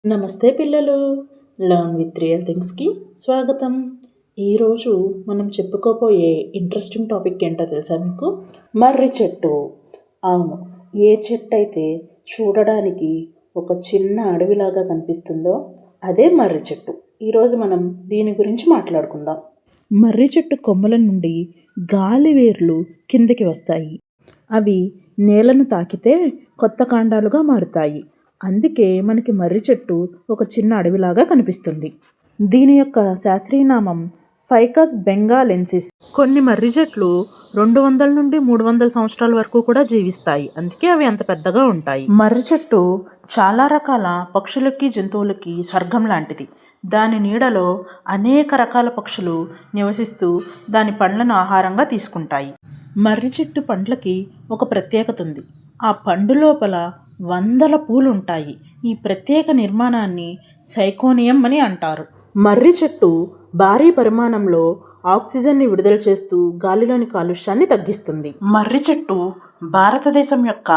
నమస్తే పిల్లలు, learn with real థింగ్స్కి స్వాగతం. ఈరోజు మనం చెప్పుకోబోయే ఇంట్రెస్టింగ్ టాపిక్ ఏంటో తెలుసా మీకు? మర్రి చెట్టు. అవును, ఏ చెట్టు అయితే చూడడానికి ఒక చిన్న అడవిలాగా కనిపిస్తుందో అదే మర్రి చెట్టు. ఈరోజు మనం దీని గురించి మాట్లాడుకుందాం. మర్రి చెట్టు కొమ్మల నుండి గాలి వేర్లు కిందకి వస్తాయి. అవి నేలను తాకితే కొత్త కాండాలుగా మారుతాయి. అందుకే మనకి మర్రి చెట్టు ఒక చిన్న అడవిలాగా కనిపిస్తుంది. దీని యొక్క శాస్త్రీయనామం ఫైకస్ బెంగాలెన్సిస్. కొన్ని మర్రి చెట్లు 200 నుండి 300 సంవత్సరాల వరకు కూడా జీవిస్తాయి. అందుకే అవి అంత పెద్దగా ఉంటాయి. మర్రి చెట్టు చాలా రకాల పక్షులకి, జంతువులకి స్వర్గం లాంటిది. దాని నీడలో అనేక రకాల పక్షులు నివసిస్తూ దాని పండ్లను ఆహారంగా తీసుకుంటాయి. మర్రి చెట్టు పండ్లకి ఒక ప్రత్యేకత ఉంది. ఆ పండు లోపల వందల పూలు ఉంటాయి. ఈ ప్రత్యేక నిర్మాణాన్ని సైకోనియం అని అంటారు. మర్రి చెట్టు భారీ పరిమాణంలో ఆక్సిజన్ని విడుదల చేస్తూ గాలిలోని కాలుష్యాన్ని తగ్గిస్తుంది. మర్రి చెట్టు భారతదేశం యొక్క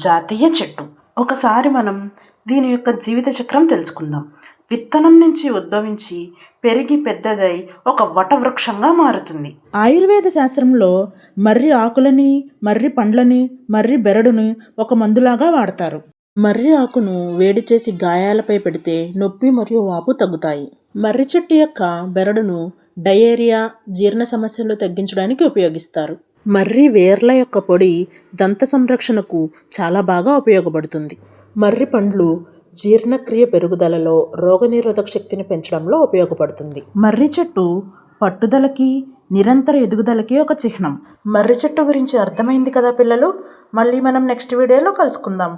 జాతీయ చెట్టు. ఒకసారి మనం దీని యొక్క జీవిత చక్రం తెలుసుకుందాం. విత్తనం నుంచి ఉద్భవించి పెరిగి పెద్దదై ఒక వటవృక్షంగా మారుతుంది. ఆయుర్వేద శాస్త్రంలో మర్రి ఆకులని, మర్రి పండ్లని, మర్రి బెరడుని ఒక మందులాగా వాడతారు. మర్రి ఆకును వేడి చేసి గాయాలపై పెడితే నొప్పి మరియు వాపు తగ్గుతాయి. మర్రి చెట్టు యొక్క బెరడును డయేరియా, జీర్ణ సమస్యలు తగ్గించడానికి ఉపయోగిస్తారు. మర్రి వేర్ల యొక్క పొడి దంత సంరక్షణకు చాలా బాగా ఉపయోగపడుతుంది. మర్రి పండ్లు జీర్ణక్రియ పెరుగుదలలో, రోగనిరోధక శక్తిని పెంచడంలో ఉపయోగపడుతుంది. మర్రి చెట్టు పట్టుదలకి, నిరంతర ఎదుగుదలకి ఒక చిహ్నం. మర్రి చెట్టు గురించి అర్థమైంది కదా పిల్లలు? మళ్ళీ మనం నెక్స్ట్ వీడియోలో కలుసుకుందాం.